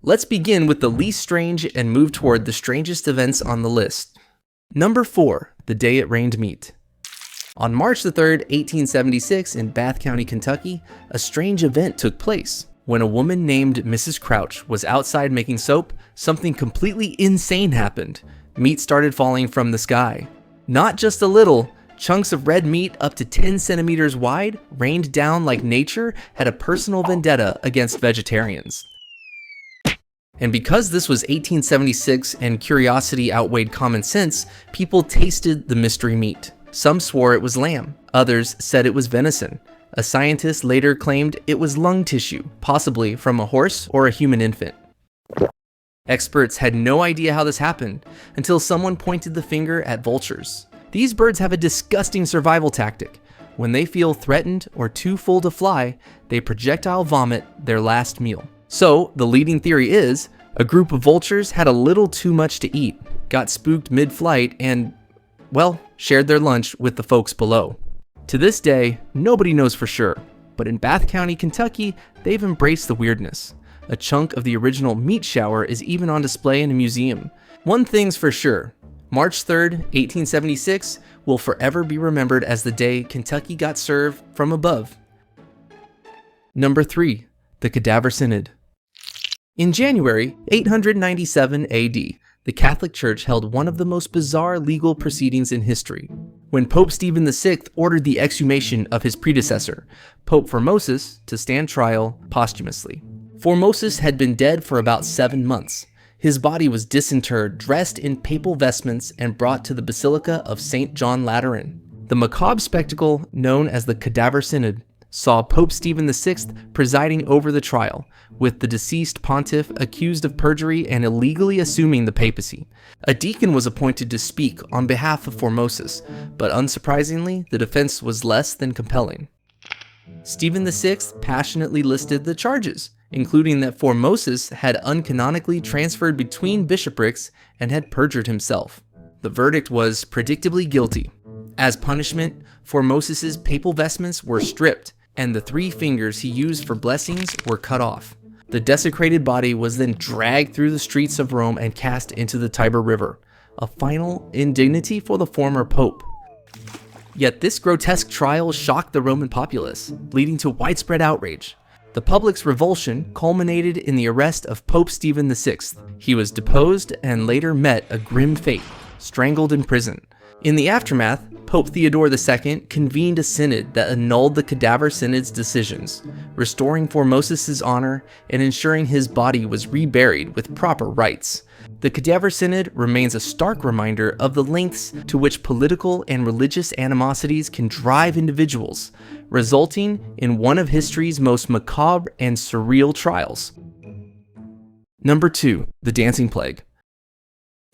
Let's begin with the least strange and move toward the strangest events on the list. Number 4, the day it rained meat. On March the 3rd, 1876, in Bath County, Kentucky, a strange event took place. When a woman named Mrs. Crouch was outside making soap, something completely insane happened. Meat started falling from the sky. Not just a little, chunks of red meat up to 10 centimeters wide rained down like nature had a personal vendetta against vegetarians. And because this was 1876 and curiosity outweighed common sense, people tasted the mystery meat. Some swore it was lamb, others said it was venison. A scientist later claimed it was lung tissue, possibly from a horse or a human infant. Experts had no idea how this happened until someone pointed the finger at vultures. These birds have a disgusting survival tactic. When they feel threatened or too full to fly, they projectile vomit their last meal. So, the leading theory is, a group of vultures had a little too much to eat, got spooked mid-flight, and, well, shared their lunch with the folks below. To this day, nobody knows for sure, but in Bath County, Kentucky, they've embraced the weirdness. A chunk of the original meat shower is even on display in a museum. One thing's for sure, March 3rd, 1876 will forever be remembered as the day Kentucky got served from above. Number 3, the Cadaver Synod. In January 897 AD, the Catholic Church held one of the most bizarre legal proceedings in history, when Pope Stephen VI ordered the exhumation of his predecessor, Pope Formosus, to stand trial posthumously. Formosus had been dead for about 7 months. His body was disinterred, dressed in papal vestments, and brought to the Basilica of St. John Lateran. The macabre spectacle, known as the Cadaver Synod, saw Pope Stephen VI presiding over the trial, with the deceased pontiff accused of perjury and illegally assuming the papacy. A deacon was appointed to speak on behalf of Formosus, but unsurprisingly, the defense was less than compelling. Stephen VI passionately listed the charges, including that Formosus had uncanonically transferred between bishoprics and had perjured himself. The verdict was predictably guilty. As punishment, Formosus's papal vestments were stripped, and the 3 fingers he used for blessings were cut off. The desecrated body was then dragged through the streets of Rome and cast into the Tiber River, a final indignity for the former pope. Yet this grotesque trial shocked the Roman populace, leading to widespread outrage. The public's revulsion culminated in the arrest of Pope Stephen VI. He was deposed and later met a grim fate, strangled in prison. In the aftermath, Pope Theodore II convened a synod that annulled the Cadaver Synod's decisions, restoring Formosus's honor and ensuring his body was reburied with proper rites. The Cadaver Synod remains a stark reminder of the lengths to which political and religious animosities can drive individuals, resulting in one of history's most macabre and surreal trials. Number 2, the Dancing Plague.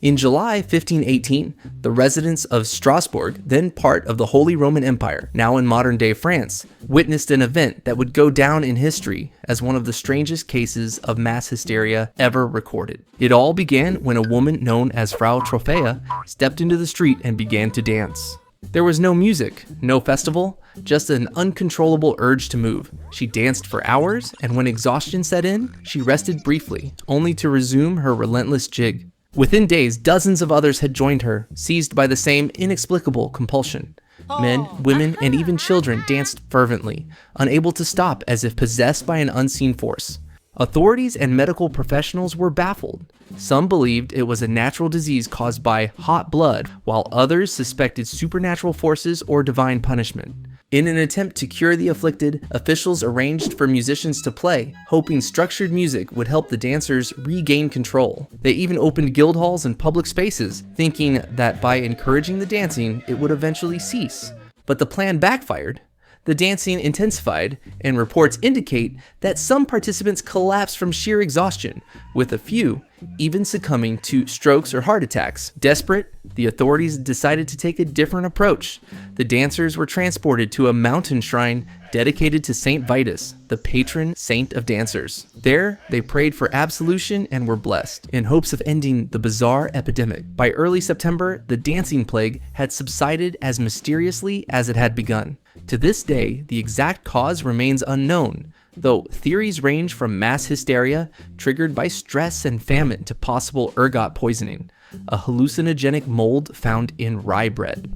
In July 1518, the residents of Strasbourg, then part of the Holy Roman Empire, now in modern-day France, witnessed an event that would go down in history as one of the strangest cases of mass hysteria ever recorded. It all began when a woman known as Frau Trophäa stepped into the street and began to dance. There was no music, no festival, just an uncontrollable urge to move. She danced for hours, and when exhaustion set in, she rested briefly, only to resume her relentless jig. Within days, dozens of others had joined her, seized by the same inexplicable compulsion. Men, women, and even children danced fervently, unable to stop as if possessed by an unseen force. Authorities and medical professionals were baffled. Some believed it was a natural disease caused by hot blood, while others suspected supernatural forces or divine punishment. In an attempt to cure the afflicted, officials arranged for musicians to play, hoping structured music would help the dancers regain control. They even opened guild halls and public spaces, thinking that by encouraging the dancing, it would eventually cease. But the plan backfired. The dancing intensified, and reports indicate that some participants collapsed from sheer exhaustion, with a few even succumbing to strokes or heart attacks. Desperate, the authorities decided to take a different approach. The dancers were transported to a mountain shrine dedicated to Saint Vitus, the patron saint of dancers. There, they prayed for absolution and were blessed, in hopes of ending the bizarre epidemic. By early September, the dancing plague had subsided as mysteriously as it had begun. To this day, the exact cause remains unknown, though theories range from mass hysteria triggered by stress and famine to possible ergot poisoning, a hallucinogenic mold found in rye bread.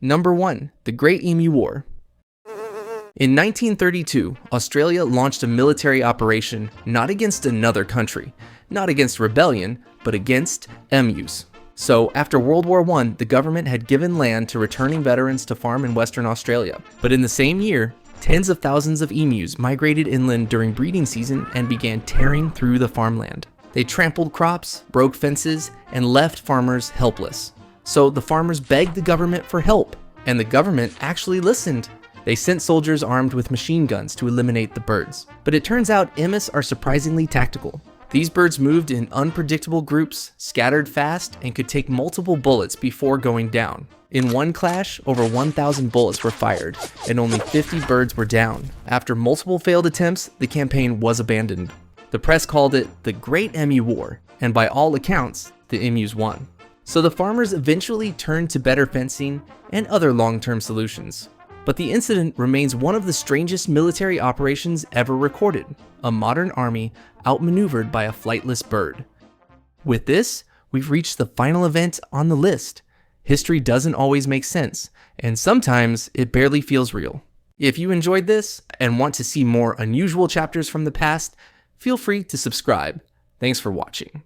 Number 1. The Great Emu War. In 1932, Australia launched a military operation not against another country, not against rebellion, but against emus. So, after World War I, the government had given land to returning veterans to farm in Western Australia. But in the same year, tens of thousands of emus migrated inland during breeding season and began tearing through the farmland. They trampled crops, broke fences, and left farmers helpless. So the farmers begged the government for help, and the government actually listened. They sent soldiers armed with machine guns to eliminate the birds. But it turns out emus are surprisingly tactical. These birds moved in unpredictable groups, scattered fast, and could take multiple bullets before going down. In one clash, over 1,000 bullets were fired, and only 50 birds were down. After multiple failed attempts, the campaign was abandoned. The press called it the Great Emu War, and by all accounts, the emus won. So the farmers eventually turned to better fencing and other long-term solutions. But the incident remains one of the strangest military operations ever recorded, a modern army outmaneuvered by a flightless bird. With this, we've reached the final event on the list. History doesn't always make sense, and sometimes it barely feels real. If you enjoyed this and want to see more unusual chapters from the past, feel free to subscribe. Thanks for watching.